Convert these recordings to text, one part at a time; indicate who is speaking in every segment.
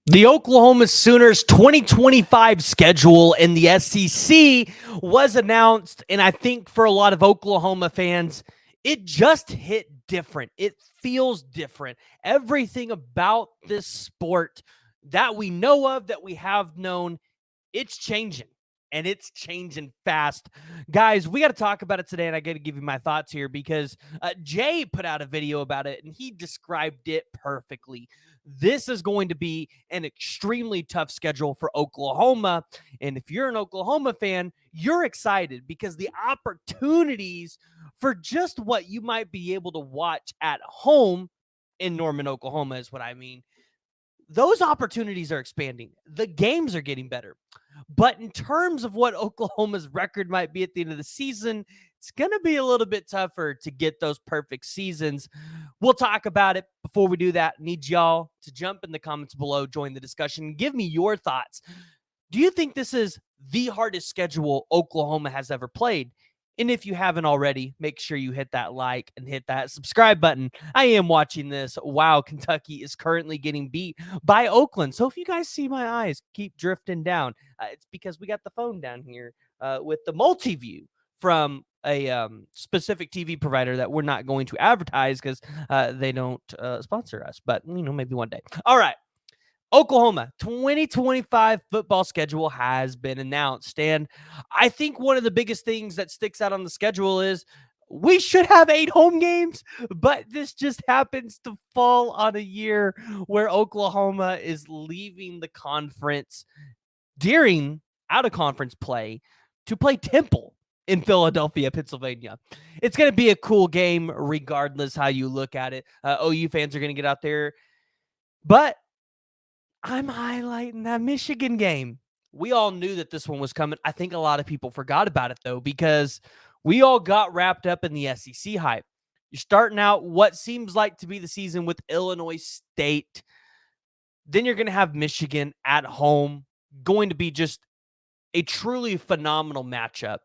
Speaker 1: The Oklahoma Sooners 2025 schedule in the SEC was announced, and I think for a lot of Oklahoma fans, it just hit different. It feels different. Everything about this sport that we know of, that we have known, it's changing. And it's changing fast. Guys, we got to talk about it today, and I got to give you my thoughts here because Jay put out a video about it, and he described it perfectly. This is going to be an extremely tough schedule for Oklahoma. And if you're an Oklahoma fan, you're excited because the opportunities for just what you might be able to watch at home in Norman, Oklahoma is what I mean. Those opportunities are expanding. The games are getting better. But in terms of what Oklahoma's record might be at the end of the season, it's going to be a little bit tougher to get those perfect seasons. We'll talk about it. Before we do that, need y'all to jump in the comments below, join the discussion, give me your thoughts. Do you think this is the hardest schedule Oklahoma has ever played? And if you haven't already, make sure you hit that like and hit that subscribe button. I am watching this while Kentucky is currently getting beat by Oakland. So if you guys see my eyes keep drifting down, it's because we got the phone down here with the multi-view from a specific TV provider that we're not going to advertise because they don't sponsor us. But, maybe one day. All right. Oklahoma 2025 football schedule has been announced. And I think one of the biggest things that sticks out on the schedule is we should have 8 home games, but this just happens to fall on a year where Oklahoma is leaving the conference during out of conference play to play Temple in Philadelphia, Pennsylvania. It's going to be a cool game regardless how you look at it. OU fans are going to get out there, but I'm highlighting that Michigan game. We all knew that this one was coming. I think a lot of people forgot about it, though, because we all got wrapped up in the SEC hype. You're starting out what seems like to be the season with Illinois State. Then you're going to have Michigan at home, going to be just a truly phenomenal matchup.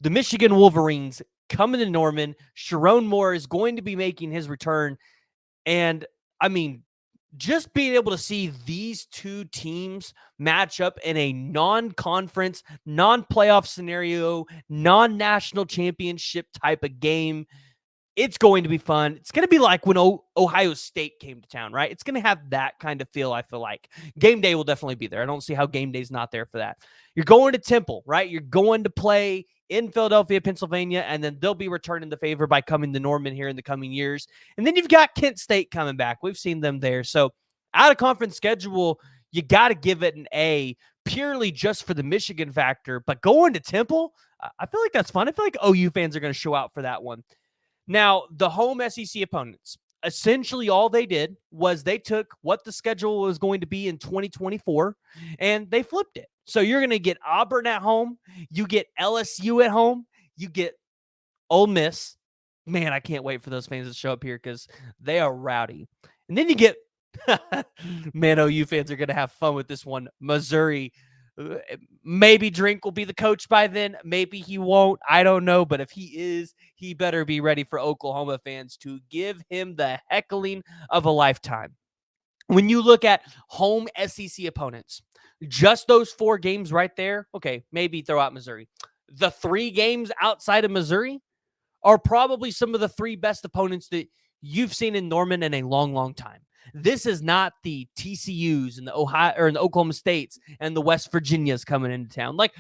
Speaker 1: The Michigan Wolverines coming to Norman. Sharon Moore is going to be making his return. And, I mean, just being able to see these two teams match up in a non-conference, non-playoff scenario, non-national championship type of game, it's going to be fun. It's going to be like when Ohio State came to town, right? It's going to have that kind of feel, I feel like. Game day will definitely be there. I don't see how game day's not there for that. You're going to Temple, right? You're going to play in Philadelphia, Pennsylvania, and then they'll be returning the favor by coming to Norman here in the coming years. And then you've got Kent State coming back. We've seen them there. So out of conference schedule, you got to give it an A purely just for the Michigan factor. But going to Temple, I feel like that's fun. I feel like OU fans are going to show out for that one. Now, the home SEC opponents, essentially all they did was they took what the schedule was going to be in 2024 and they flipped it. So you're going to get Auburn at home, you get LSU at home, you get Ole Miss. Man, I can't wait for those fans to show up here because they are rowdy. And then you get, man, OU fans are going to have fun with this one. Missouri. Maybe Drink will be the coach by then. Maybe he won't. I don't know. But if he is, he better be ready for Oklahoma fans to give him the heckling of a lifetime. When you look at home SEC opponents, just those 4 games right there, okay, maybe throw out Missouri. The 3 games outside of Missouri are probably some of the 3 best opponents that you've seen in Norman in a long, long time. This is not the TCUs and the Ohio or the Oklahoma States and the West Virginias coming into town. Like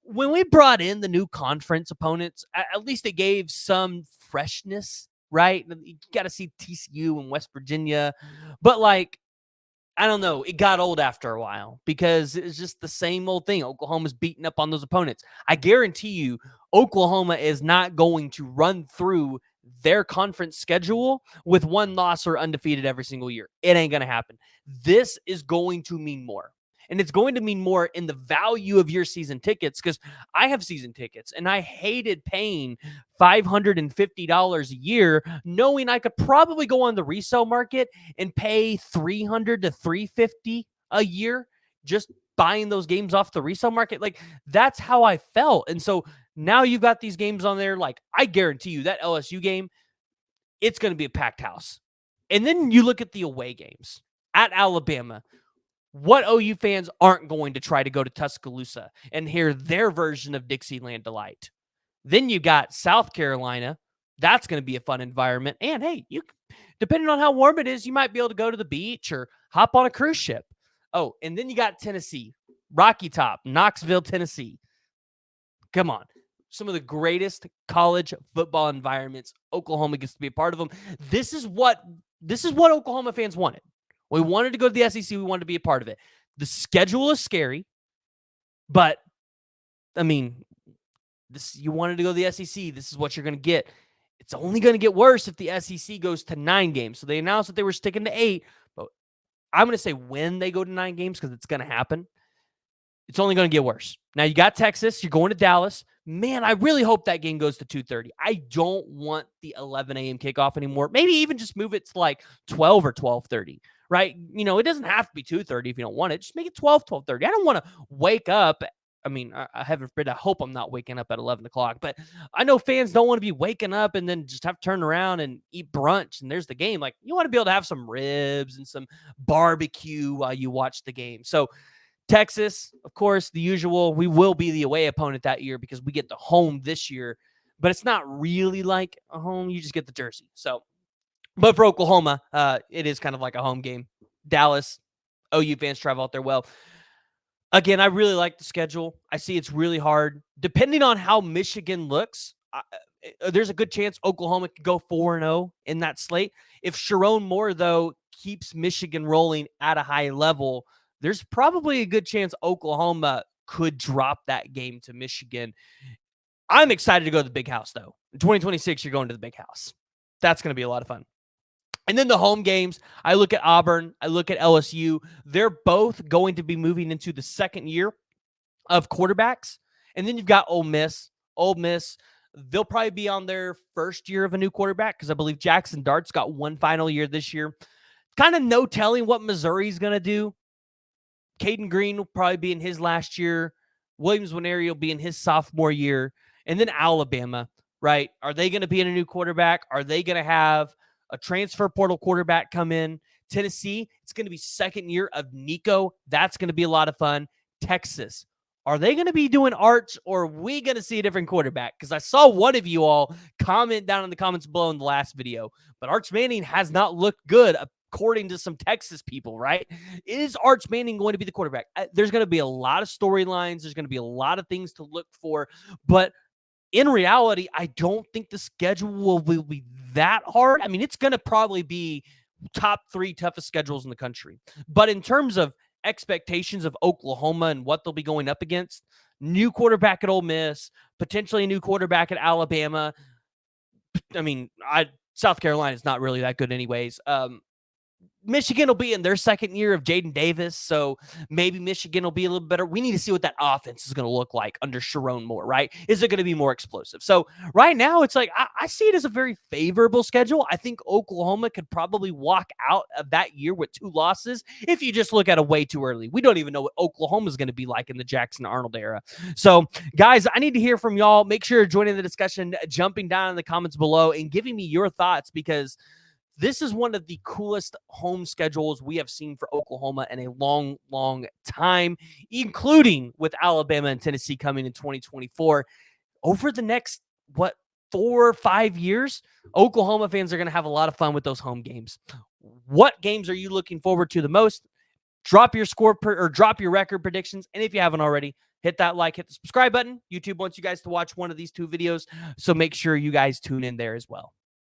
Speaker 1: when we brought in the new conference opponents, at least it gave some freshness, right? You got to see TCU and West Virginia, but like I don't know. It got old after a while because it's just the same old thing. Oklahoma's beating up on those opponents. I guarantee you, Oklahoma is not going to run through their conference schedule with 1 loss or undefeated every single year. It ain't going to happen. This is going to mean more. And it's going to mean more in the value of your season tickets because I have season tickets and I hated paying $550 a year knowing I could probably go on the resale market and pay $300 to $350 a year just buying those games off the resale market. Like that's how I felt. And so now you've got these games on there. Like I guarantee you that LSU game, it's going to be a packed house. And then you look at the away games at Alabama. What OU fans aren't going to try to go to Tuscaloosa and hear their version of Dixieland Delight? Then you got South Carolina. That's going to be a fun environment. And hey, depending on how warm it is, you might be able to go to the beach or hop on a cruise ship. Oh, and then you got Tennessee, Rocky Top, Knoxville, Tennessee. Come on. Some of the greatest college football environments. Oklahoma gets to be a part of them. This is what Oklahoma fans wanted. We wanted to go to the SEC. We wanted to be a part of it. The schedule is scary, but I mean, you wanted to go to the SEC. This is what you're going to get. It's only going to get worse if the SEC goes to 9 games. So they announced that they were sticking to 8, but I'm going to say when they go to 9 games because it's going to happen. It's only going to get worse. Now you got Texas. You're going to Dallas. Man, I really hope that game goes to 2:30. I don't want the 11 a.m. kickoff anymore. Maybe even just move it to like 12 or 12:30, right? You know, it doesn't have to be 2:30 if you don't want it. Just make it 12:30. I don't want to wake up. I mean, I haven't read. I hope I'm not waking up at 11 o'clock, but I know fans don't want to be waking up and then just have to turn around and eat brunch and there's the game. Like, you want to be able to have some ribs and some barbecue while you watch the game. So Texas, of course, the usual. We will be the away opponent that year because we get the home this year, but it's not really like a home. You just get the jersey. So, but for Oklahoma, it is kind of like a home game. Dallas, OU fans travel out there well. Again, I really like the schedule. I see it's really hard. Depending on how Michigan looks, there's a good chance Oklahoma could go 4-0 in that slate. If Sharon Moore, though, keeps Michigan rolling at a high level, there's probably a good chance Oklahoma could drop that game to Michigan. I'm excited to go to the big house, though. In 2026, you're going to the big house. That's going to be a lot of fun. And then the home games, I look at Auburn, I look at LSU. They're both going to be moving into the second year of quarterbacks. And then you've got Ole Miss. Ole Miss, they'll probably be on their first year of a new quarterback because I believe Jackson Dart's got one final year this year. Kind of no telling what Missouri's going to do. Caden Green will probably be in his last year. Williams Nwaneri will be in his sophomore year. And then Alabama, right? Are they going to be in a new quarterback? Are they going to have a transfer portal quarterback come in? Tennessee, it's going to be second year of Nico. That's going to be a lot of fun. Texas, are they going to be doing Arch or are we going to see a different quarterback? Because I saw one of you all comment down in the comments below in the last video, but Arch Manning has not looked good according to some Texas people, right? Is Arch Manning going to be the quarterback? There's going to be a lot of storylines. There's going to be a lot of things to look for, but in reality, I don't think the schedule will be that hard. I mean, it's going to probably be top 3 toughest schedules in the country. But in terms of expectations of Oklahoma and what they'll be going up against, new quarterback at Ole Miss, potentially a new quarterback at Alabama. I mean, South Carolina is not really that good anyways. Michigan will be in their second year of Jaden Davis, so maybe Michigan will be a little better. We need to see what that offense is going to look like under Sharon Moore, right? Is it going to be more explosive? So right now, it's like I see it as a very favorable schedule. I think Oklahoma could probably walk out of that year with 2 losses if you just look at it way too early. We don't even know what Oklahoma is going to be like in the Jackson Arnold era. So, guys, I need to hear from y'all. Make sure you're joining the discussion, jumping down in the comments below, and giving me your thoughts because this is one of the coolest home schedules we have seen for Oklahoma in a long, long time, including with Alabama and Tennessee coming in 2024. Over the next, 4 or 5 years, Oklahoma fans are going to have a lot of fun with those home games. What games are you looking forward to the most? Drop your drop your record predictions. And if you haven't already, hit that like, hit the subscribe button. YouTube wants you guys to watch one of these 2 videos, so make sure you guys tune in there as well.